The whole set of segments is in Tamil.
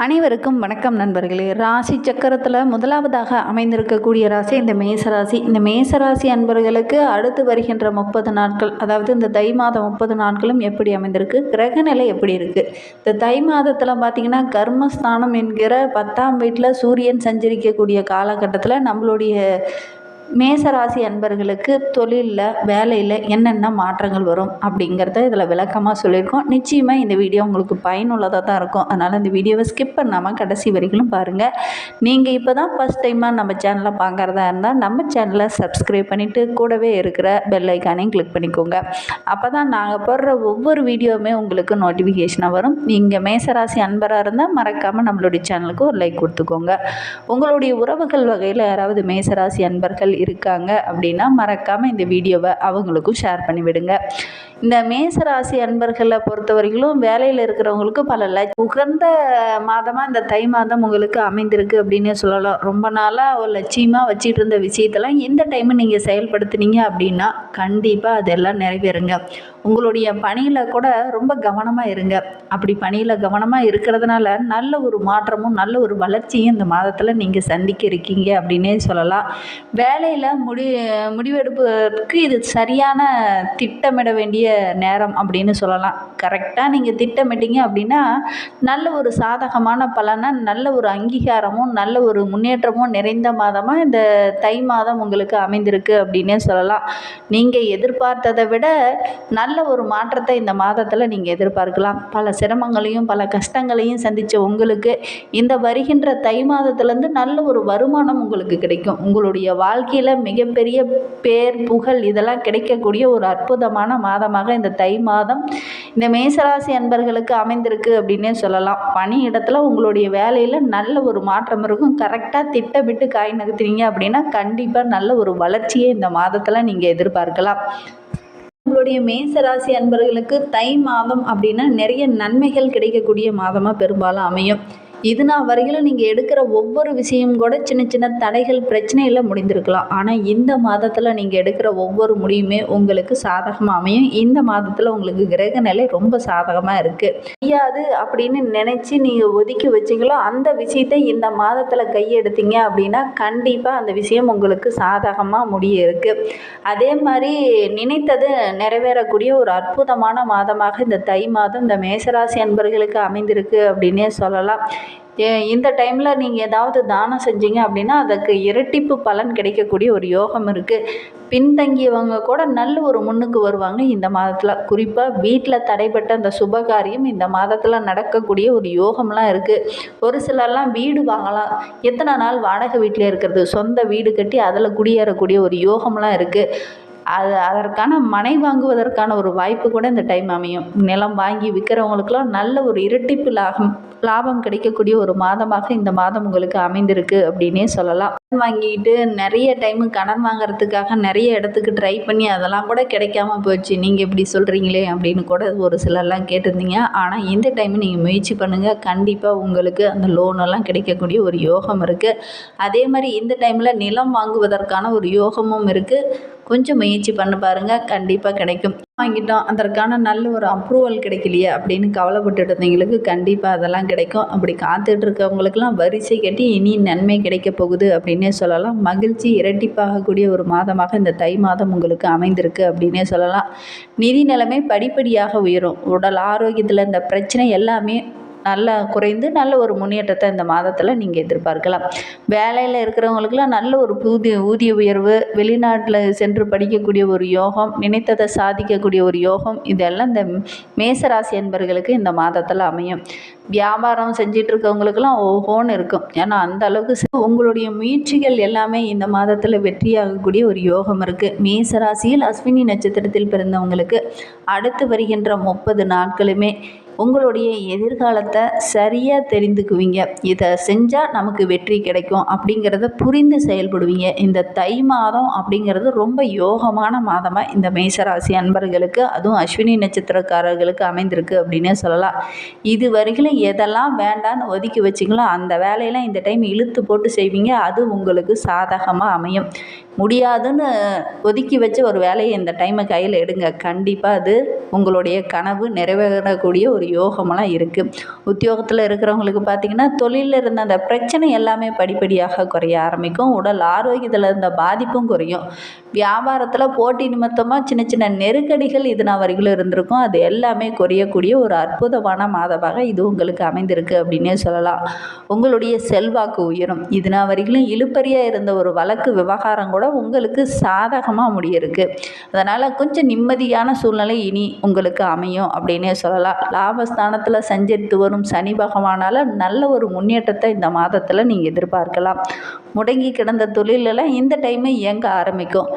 அனைவருக்கும் வணக்கம் நண்பர்களே. ராசி சக்கரத்தில் முதலாவதாக அமைந்திருக்கக்கூடிய ராசி இந்த மேசராசி. இந்த மேசராசி அன்பர்களுக்கு அடுத்து வருகின்ற 30 நாட்கள், அதாவது இந்த தை மாதம் 30 நாட்களும் எப்படி அமைந்திருக்கு, கிரகநிலை எப்படி இருக்குது. இந்த தை மாதத்தில் பார்த்திங்கன்னா கர்மஸ்தானம் என்கிற 10ஆம் வீட்டில் சூரியன் சஞ்சரிக்கக்கூடிய காலகட்டத்தில் நம்மளுடைய மேசராசி அன்பர்களுக்கு தொழிலில் வேலையில் என்னென்ன மாற்றங்கள் வரும் அப்படிங்கிறத இதில் விளக்கமாக சொல்லியிருக்கோம். நிச்சயமாக இந்த வீடியோ உங்களுக்கு பயனுள்ளதாக தான் இருக்கும். அதனால் இந்த வீடியோவை ஸ்கிப் பண்ணாமல் கடைசி வரைக்கும் பாருங்கள். நீங்கள் இப்போ தான் ஃபஸ்ட் டைமாக நம்ம சேனலை பார்க்குறதா இருந்தால் நம்ம சேனலை சப்ஸ்கிரைப் பண்ணிவிட்டு கூடவே இருக்கிற பெல் ஐக்கானையும் கிளிக் பண்ணிக்கோங்க. அப்போ தான் நாங்கள் போடுற ஒவ்வொரு வீடியோவுமே உங்களுக்கு நோட்டிஃபிகேஷனாக வரும். நீங்கள் மேசராசி அன்பராக இருந்தால் மறக்காமல் நம்மளுடைய சேனலுக்கு ஒரு லைக் கொடுத்துக்கோங்க. உங்களுடைய உறவுகள் வகையில் யாராவது மேசராசி அன்பர்கள் இருக்காங்க அப்படின்னா மறக்காமல் இந்த வீடியோவை அவங்களுக்கும் ஷேர் பண்ணிவிடுங்க. இந்த மேசராசி அன்பர்களை பொறுத்தவரைக்கும் வேலையில் இருக்கிறவங்களுக்கு பல உகந்த மாதமாக இந்த தை மாதம் உங்களுக்கு அமைந்திருக்கு அப்படின்னு சொல்லலாம். ரொம்ப நாளாக ஒரு லட்சியமாக வச்சுட்டு இருந்த விஷயத்தெல்லாம் இந்த டைமு நீங்கள் செயல்படுத்தினீங்க அப்படின்னா கண்டிப்பாக அதெல்லாம் நிறைவேறுங்க. உங்களுடைய பணியில் கூட ரொம்ப கவனமாக இருங்க. அப்படி பணியில் கவனமாக இருக்கிறதுனால நல்ல ஒரு மாற்றமும் நல்ல ஒரு வளர்ச்சியும் இந்த மாதத்தில் நீங்கள் சந்திக்க இருக்கீங்க அப்படின்னே சொல்லலாம். வேலையில் முடிவெடுப்பதற்கு இது சரியான திட்டமிட வேண்டிய நேரம் அப்படின்னு சொல்லலாம். கரெக்டாக நீங்கள் திட்டமிட்டீங்க அப்படின்னா நல்ல ஒரு சாதகமான பலனை, நல்ல ஒரு அங்கீகாரமும் நல்ல ஒரு முன்னேற்றமும் நிறைந்த மாதமாக இந்த தை மாதம் உங்களுக்கு அமைந்திருக்கு அப்படின்னே சொல்லலாம். நீங்கள் எதிர்பார்த்ததை விட நல்ல ஒரு மாற்றத்தை இந்த மாதத்தில் நீங்கள் எதிர்பார்க்கலாம். பல சிரமங்களையும் பல கஷ்டங்களையும் சந்தித்த உங்களுக்கு இந்த வருகின்ற தை மாதத்துலேருந்து நல்ல ஒரு வருமானம் உங்களுக்கு கிடைக்கும். உங்களுடைய வாழ்க்கையில் மிகப்பெரிய பேர் புகழ் இதெல்லாம் கிடைக்கக்கூடிய ஒரு அற்புதமான மாதமாக இந்த தை மாதம் இந்த மேசராசி அன்பர்களுக்கு அமைந்திருக்கு அப்படின்னே சொல்லலாம். பணி இடத்துல உங்களுடைய வேலையில் நல்ல ஒரு மாற்றம் இருக்கும். கரெக்டாக திட்டமிட்டு காய் நகர்த்துறீங்க அப்படின்னா கண்டிப்பாக நல்ல ஒரு வளர்ச்சியை இந்த மாதத்தில் நீங்கள் எதிர்பார்க்கலாம். உங்களுடைய மேசராசி அன்பர்களுக்கு தை மாதம் அப்படின்னா நிறைய நன்மைகள் கிடைக்கக்கூடிய மாதமாக பெரும்பாலும் அமையும். இது நாள் வரையிலும் நீங்கள் எடுக்கிற ஒவ்வொரு விஷயம் கூட சின்ன சின்ன தடைகள் பிரச்சனையில் முடிந்திருக்கலாம். ஆனால் இந்த மாதத்தில் நீங்கள் எடுக்கிற ஒவ்வொரு முடிவுமே உங்களுக்கு சாதகமாக அமையும். இந்த மாதத்தில் உங்களுக்கு கிரக நிலை ரொம்ப சாதகமாக இருக்குது. முடியாது அப்படின்னு நினச்சி நீங்கள் ஒதுக்கி வச்சிங்களோ அந்த விஷயத்தை இந்த மாதத்தில் கையெடுத்தீங்க அப்படின்னா கண்டிப்பாக அந்த விஷயம் உங்களுக்கு சாதகமாக முடிய இருக்குது. அதே மாதிரி நினைத்தது நிறைவேறக்கூடிய ஒரு அற்புதமான மாதமாக இந்த தை மாதம் இந்த மேசராசி அன்பர்களுக்கு அமைந்திருக்கு அப்படின்னே சொல்லலாம். இந்த டைமில் நீங்கள் ஏதாவது தானம் செஞ்சீங்க அப்படின்னா அதுக்கு இரட்டிப்பு பலன் கிடைக்கக்கூடிய ஒரு யோகம் இருக்குது. பின்தங்கியவங்க கூட நல்ல ஒரு முன்னுக்கு வருவாங்க இந்த மாதத்தில். குறிப்பாக வீட்டில் தடைப்பட்ட அந்த சுபகாரியம் இந்த மாதத்தில் நடக்கக்கூடிய ஒரு யோகம்லாம் இருக்குது. ஒரு சிலர்லாம் வீடு வாங்கலாம். எத்தனை நாள் வாடகை வீட்டில் இருக்கிறது, சொந்த வீடு கட்டி அதில் குடியேறக்கூடிய ஒரு யோகம்லாம் இருக்குது. அதற்கான மனை வாங்குவதற்கான ஒரு வாய்ப்பு கூட இந்த டைம் அமையும். நிலம் வாங்கி விற்கிறவங்களுக்கெல்லாம் நல்ல ஒரு இரட்டிப்பு லாபம் கிடைக்கக்கூடிய ஒரு மாதமாக இந்த மாதம் உங்களுக்கு அமைந்திருக்கு அப்படின்னே சொல்லலாம். கடன் வாங்கிட்டு நிறைய டைமு கடன் வாங்குறதுக்காக நிறைய இடத்துக்கு ட்ரை பண்ணி அதெல்லாம் கூட கிடைக்காம போச்சு. நீங்கள் இப்படி சொல்கிறீங்களே அப்படின்னு கூட ஒரு சிலர்லாம் கேட்டிருந்தீங்க. ஆனால் இந்த டைமு நீங்கள் முயற்சி பண்ணுங்கள். கண்டிப்பாக உங்களுக்கு அந்த லோனெல்லாம் கிடைக்கக்கூடிய ஒரு யோகம் இருக்குது. அதே மாதிரி இந்த டைமில் நிலம் வாங்குவதற்கான ஒரு யோகமும் இருக்குது. கொஞ்சம் முயற்சி பண்ணி பாருங்கள், கண்டிப்பாக கிடைக்கும். வாங்கிட்டோம் அதற்கான நல்ல ஒரு அப்ரூவல் கிடைக்கலையே அப்படின்னு கவலைப்பட்டு இருந்தவங்களுக்கு கண்டிப்பாக அதெல்லாம் கிடைக்கும். அப்படி காத்துட்டு இருக்கவங்களுக்கெல்லாம் வரிசை கட்டி இனி நன்மை கிடைக்க போகுது அப்படின்னே சொல்லலாம். மகிழ்ச்சி இரட்டிப்பாகக்கூடிய ஒரு மாதமாக இந்த தை மாதம் உங்களுக்கு அமைந்திருக்கு அப்படின்னே சொல்லலாம். நிதி நிலைமை படிப்படியாக உயரும். உடல் ஆரோக்கியத்தில் இந்த பிரச்சனை எல்லாமே நல்லா குறைந்து நல்ல ஒரு முன்னேற்றத்தை இந்த மாதத்தில் நீங்கள் எதிர்பார்க்கலாம். வேலையில் இருக்கிறவங்களுக்குலாம் நல்ல ஒரு ஊதிய உயர்வு, வெளிநாட்டில் சென்று படிக்கக்கூடிய ஒரு யோகம், நினைத்ததை சாதிக்கக்கூடிய ஒரு யோகம், இதெல்லாம் இந்த மேசராசி என்பர்களுக்கு இந்த மாதத்தில் அமையும். வியாபாரம் செஞ்சிட்டு இருக்கவங்களுக்கெல்லாம் ஓஹோன்னு இருக்கும். ஏன்னா அந்த அளவுக்கு உங்களுடைய முயற்சிகள் எல்லாமே இந்த மாதத்தில் வெற்றியாகக்கூடிய ஒரு யோகம் இருக்குது. மேசராசியில் அஸ்வினி நட்சத்திரத்தில் பிறந்தவங்களுக்கு அடுத்து வருகின்ற 30 நாட்களுமே உங்களுடைய எதிர்காலத்தை சரியாக தெரிந்துக்குவீங்க. இதை செஞ்சால் நமக்கு வெற்றி கிடைக்கும் அப்படிங்கிறத புரிந்து செயல்படுவீங்க. இந்த தை மாதம் அப்படிங்கிறது ரொம்ப யோகமான மாதமாக இந்த மேசராசி அன்பர்களுக்கு, அதுவும் அஸ்வினி நட்சத்திரக்காரர்களுக்கு அமைந்திருக்கு அப்படின்னே சொல்லலாம். இது வரைக்கும் எதெல்லாம் வேண்டான்னு ஒதுக்கி வச்சிங்களோ அந்த வேலையெல்லாம் இந்த டைம் இழுத்து போட்டு செய்வீங்க. அது உங்களுக்கு சாதகமாக அமையும். முடியாதுன்னு ஒதுக்கி வச்ச ஒரு வேலையை இந்த டைமை கையில் எடுங்க. கண்டிப்பாக அது உங்களுடைய கனவு நிறைவேறக்கூடிய ஒரு யோகமெல்லாம் இருக்குது. உத்தியோகத்தில் இருக்கிறவங்களுக்கு பார்த்திங்கன்னா தொழிலில் இருந்த அந்த பிரச்சனை எல்லாமே படிப்படியாக குறைய ஆரம்பிக்கும். உடல் ஆரோக்கியத்தில் இருந்த பாதிப்பும் குறையும். வியாபாரத்தில் போட்டி நிமித்தமாக சின்ன சின்ன நெருக்கடிகள் இதுனா வரைக்கும் இருந்திருக்கும். அது எல்லாமே குறையக்கூடிய ஒரு அற்புதமான மாதமாக இது உங்களுக்கு அமைந்திருக்கு அப்படின்னே சொல்லலாம். உங்களுடைய செல்வாக்கு உயரும். இதுனா வரைக்கும் இழுபறியாக இருந்த ஒரு வழக்கு விவகாரம் கூட உங்களுக்கு சாதகமாக முடியிருக்கு. அதனால் கொஞ்சம் நிம்மதியான சூழ்நிலை இனி உங்களுக்கு அமையும் அப்படின்னே சொல்லலாம். லாபஸ்தானத்தில் சஞ்சரித்து வரும் சனி பகவானால் நல்ல ஒரு முன்னேற்றத்தை இந்த மாதத்தில் நீங்கள் எதிர்பார்க்கலாம். முடங்கி கிடந்த தொழிலெல்லாம் இந்த டைமை இயங்க ஆரம்பிக்கும்.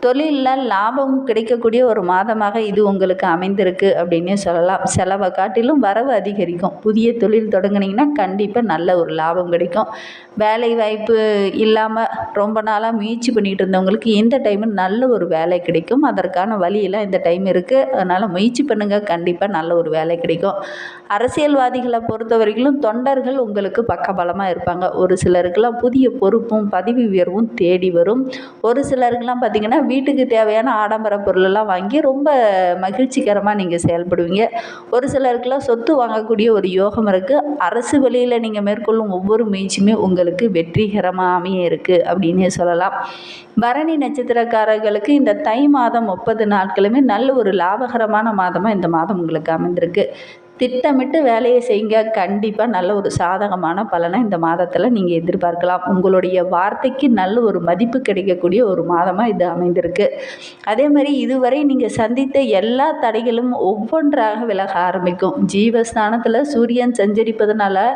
தொழிலில் லாபம் கிடைக்கக்கூடிய ஒரு மாதமாக இது உங்களுக்கு அமைந்திருக்கு அப்படின்னே சொல்லலாம். செலவை காட்டிலும் வரவு அதிகரிக்கும். புதிய தொழில் தொடங்குனீங்கன்னா கண்டிப்பாக நல்ல ஒரு லாபம் கிடைக்கும். வேலை வாய்ப்பு இல்லாமல் ரொம்ப நாளாக முயற்சி பண்ணிகிட்டு இருந்தவங்களுக்கு இந்த டைமு நல்ல ஒரு வேலை கிடைக்கும். அதற்கான வழியெல்லாம் இந்த டைம் இருக்குது. அதனால் முயற்சி பண்ணுங்கள், கண்டிப்பாக நல்ல ஒரு வேலை கிடைக்கும். அரசியல்வாதிகளை பொறுத்த வரைக்கும் தொண்டர்கள் உங்களுக்கு பக்கபலமாக இருப்பாங்க. ஒரு சிலருக்கெல்லாம் புதிய பொறுப்பும் பதவி உயர்வும் தேடி வரும். ஒரு சிலருக்கெல்லாம் பார்த்திங்கன்னா வீட்டுக்கு தேவையான ஆடம்பர பொருளெல்லாம் வாங்கி ரொம்ப மகிழ்ச்சிகரமாக நீங்கள் செயல்படுவீங்க. ஒரு சிலருக்கெல்லாம் சொத்து வாங்கக்கூடிய ஒரு யோகம் இருக்குது. அரசு வழியில் நீங்கள் மேற்கொள்ளும் ஒவ்வொரு முயற்சியுமே உங்களுக்கு வெற்றிகரமாக அமைய இருக்குது அப்படின்னே சொல்லலாம். பரணி நட்சத்திரக்காரர்களுக்கு இந்த தை மாதம் 30 நாட்களுமே நல்ல ஒரு லாபகரமான மாதமாக இந்த மாதம் உங்களுக்கு அமைந்திருக்கு. திட்டமிட்டு வேலையை செய்யுங்க. கண்டிப்பாக நல்ல ஒரு சாதகமான பலனை இந்த மாதத்தில் நீங்கள் எதிர்பார்க்கலாம். உங்களுடைய வார்த்தைக்கு நல்ல ஒரு மதிப்பு கிடைக்கக்கூடிய ஒரு மாதமாக இது அமைந்திருக்கு. அதே மாதிரி இதுவரை நீங்கள் சந்தித்த எல்லா தடைகளும் ஒவ்வொன்றாக விலக ஆரம்பிக்கும். ஜீவஸ்தானத்தில் சூரியன் சஞ்சரிப்பதனால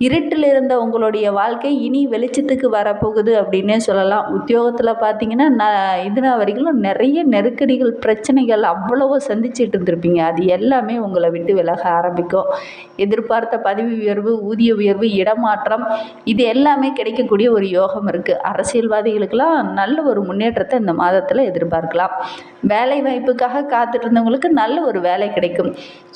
இருட்டில் இருந்த உங்களுடைய வாழ்க்கை இனி வெளிச்சத்துக்கு வரப்போகுது அப்படின்னே சொல்லலாம். உத்தியோகத்தில் பார்த்தீங்கன்னா இதுனா வரைக்கும் நிறைய நெருக்கடிகள் பிரச்சனைகள் அவ்வளவோ சந்திச்சுட்டு இருந்திருப்பீங்க. அது எல்லாமே உங்களை விட்டு விலக ஆரம்பிக்கும். எதிர்பார்த்த பதவி உயர்வு, ஊதிய உயர்வு, இடமாற்றம் இது எல்லாமே கிடைக்கக்கூடிய ஒரு யோகம் இருக்குது. அரசியல்வாதிகளுக்கெல்லாம் நல்ல ஒரு முன்னேற்றத்தை இந்த மாதத்தில் எதிர்பார்க்கலாம். வேலை வாய்ப்புக்காக காத்துட்டு இருந்தவங்களுக்கு நல்ல ஒரு வேலை கிடைக்கும்.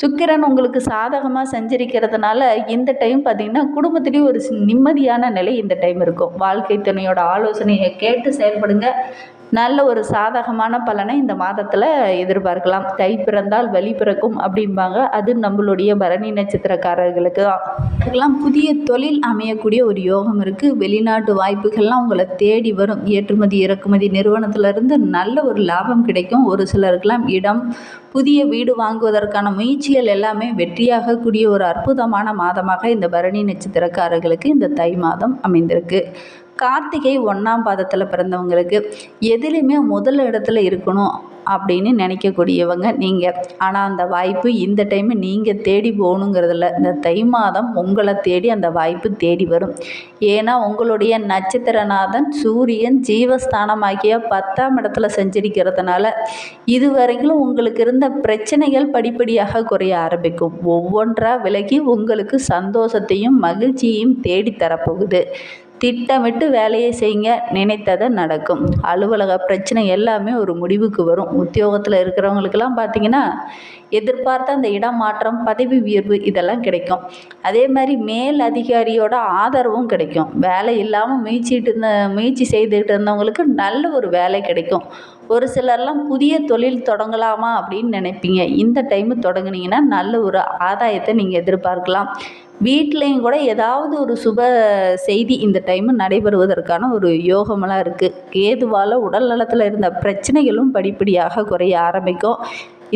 சுக்கிரன் உங்களுக்கு சாதகமாக சஞ்சரிக்கிறதுனால இந்த டைம் பார்த்திங்கன்னா குடும்பத்திலேயும் ஒரு நிம்மதியான நிலை இந்த டைம் இருக்கும். வாழ்க்கை துணையோட ஆலோசனையை கேட்டு செயல்படுங்க. நல்ல ஒரு சாதகமான பலனை இந்த மாதத்தில் எதிர்பார்க்கலாம். தை பிறந்தால் வழி பிறக்கும் அப்படிம்பாங்க. அது நம்மளுடைய பரணி நட்சத்திரக்காரர்களுக்கு தான். புதிய தொழில் அமையக்கூடிய ஒரு யோகம் இருக்குது. வெளிநாட்டு வாய்ப்புகள்லாம் உங்களை தேடி வரும். ஏற்றுமதி இறக்குமதி நிறுவனத்திலிருந்து நல்ல ஒரு லாபம் கிடைக்கும். ஒரு சிலருக்கெல்லாம் இடம், புதிய வீடு வாங்குவதற்கான முயற்சிகள் எல்லாமே வெற்றியாகக்கூடிய ஒரு அற்புதமான மாதமாக இந்த பரணி நட்சத்திரக்காரர்களுக்கு இந்த தை மாதம் அமைந்திருக்கு. கார்த்திகை 1ஆம் பாதத்தில் பிறந்தவங்களுக்கு எதுலேயுமே முதல் இடத்துல இருக்கணும் அப்படின்னு நினைக்கக்கூடியவங்க நீங்கள். ஆனால் அந்த வாய்ப்பு இந்த டைமு நீங்கள் தேடி போகணுங்கிறதில்ல. இந்த தை மாதம் உங்களை தேடி அந்த வாய்ப்பு தேடி வரும். ஏன்னா உங்களுடைய நட்சத்திரநாதன் சூரியன் ஜீவஸ்தானமாகிய 10ஆம் இடத்துல சஞ்சரிக்கிறதுனால இதுவரைக்கும் உங்களுக்கு இருந்த பிரச்சனைகள் படிப்படியாக குறைய ஆரம்பிக்கும். ஒவ்வொன்றாக விலகி உங்களுக்கு சந்தோஷத்தையும் மகிழ்ச்சியையும் தேடி தரப்போகுது. திட்டமிட்டு வேலையை செய்யுங்க, நினைத்தது நடக்கும். அலுவலக பிரச்சனை எல்லாமே ஒரு முடிவுக்கு வரும். உத்தியோகத்தில் இருக்கிறவங்களுக்கெல்லாம் பார்த்திங்கன்னா எதிர்பார்த்த அந்த இடம் மாற்றம், பதவி உயர்வு இதெல்லாம் கிடைக்கும். அதே மாதிரி மேல் அதிகாரியோட ஆதரவும் கிடைக்கும். வேலை இல்லாமல் முயற்சி செய்துக்கிட்டு இருந்தவங்களுக்கு நல்ல ஒரு வேலை கிடைக்கும். ஒரு சிலர்லாம் புதிய தொழில் தொடங்கலாமா அப்படின்னு நினைப்பீங்க. இந்த டைமு தொடங்குனீங்கன்னா நல்ல ஒரு ஆதாயத்தை நீங்கள் எதிர்பார்க்கலாம். வீட்லேயும் கூட ஏதாவது ஒரு சுப செய்தி இந்த டைமு நடைபெறுவதற்கான ஒரு யோகமெல்லாம் இருக்குது. கேதுவால் உடல் நலத்தில் இருந்த பிரச்சனைகளும் படிப்படியாக குறைய ஆரம்பிக்கும்.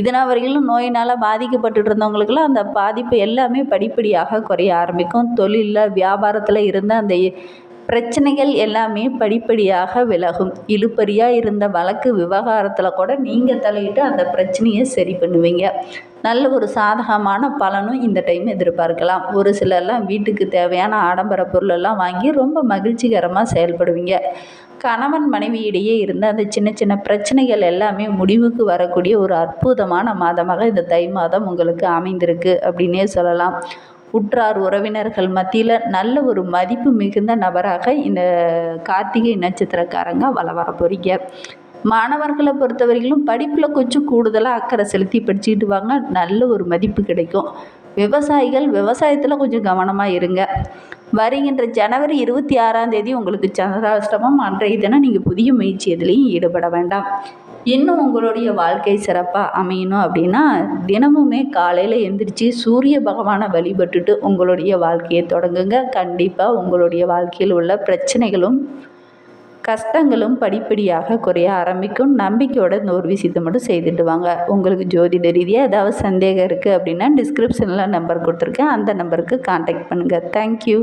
இதனா வரையிலும் நோயினால் பாதிக்கப்பட்டு இருந்தவங்களுக்கெல்லாம் அந்த பாதிப்பு எல்லாமே படிப்படியாக குறைய ஆரம்பிக்கும். தொழிலில் வியாபாரத்தில் இருந்த அந்த பிரச்சனைகள் எல்லாமே படிப்படியாக விலகும். இழுபறியாக இருந்த வழக்கு விவகாரத்தில் கூட நீங்கள் தலையிட்டு அந்த பிரச்சனையை சரி பண்ணுவீங்க. நல்ல ஒரு சாதகமான பலனும் இந்த டைம் எதிர்பார்க்கலாம். ஒரு சிலர்லாம் வீட்டுக்கு தேவையான ஆடம்பர பொருளெல்லாம் வாங்கி ரொம்ப மகிழ்ச்சிகரமாக செயல்படுவீங்க. கணவன் மனைவி இடையே இருந்த அந்த சின்ன சின்ன பிரச்சனைகள் எல்லாமே முடிவுக்கு வரக்கூடிய ஒரு அற்புதமான மாதமாக இந்த தை மாதம் உங்களுக்கு அமைந்திருக்கு அப்படின்னே சொல்லலாம். உற்றார் உறவினர்கள் மத்தியில் நல்ல ஒரு மதிப்பு மிகுந்த நபராக இந்த கார்த்திகை நட்சத்திரக்காரங்க வர போகிறீங்க. மாணவர்களை பொறுத்தவரையிலும் படிப்பில் கொஞ்சம் கூடுதலாக அக்கறை செலுத்தி படிச்சுக்கிட்டு வாங்க. நல்ல ஒரு மதிப்பு கிடைக்கும். விவசாயிகள் விவசாயத்தில் கொஞ்சம் கவனமாக இருங்க. வருகின்ற ஜனவரி 26ஆம் தேதி உங்களுக்கு சந்திராஷ்டமம். அன்றைய தினம் நீங்கள் புதிய முயற்சி எதுலேயும் ஈடுபட வேண்டாம். இன்னும் உங்களுடைய வாழ்க்கை சிறப்பாக அமையணும் அப்படின்னா தினமுமே காலையில் எந்திரிச்சு சூரிய பகவானை வழிபட்டுட்டு உங்களுடைய வாழ்க்கையை தொடங்குங்க. கண்டிப்பாக உங்களுடைய வாழ்க்கையில் உள்ள பிரச்சனைகளும் கஷ்டங்களும் படிப்படியாக குறைய ஆரம்பிக்கும். நம்பிக்கையோட இந்த ஒரு விஷயத்தை மட்டும் செய்துட்டு வாங்க. உங்களுக்கு ஜோதிட ரீதியாக ஏதாவது சந்தேகம் இருக்குது அப்படின்னா டிஸ்கிரிப்ஷனில் நம்பர் கொடுத்துருக்கேன், அந்த நம்பருக்கு கான்டாக்ட் பண்ணுங்கள். தேங்க்யூ.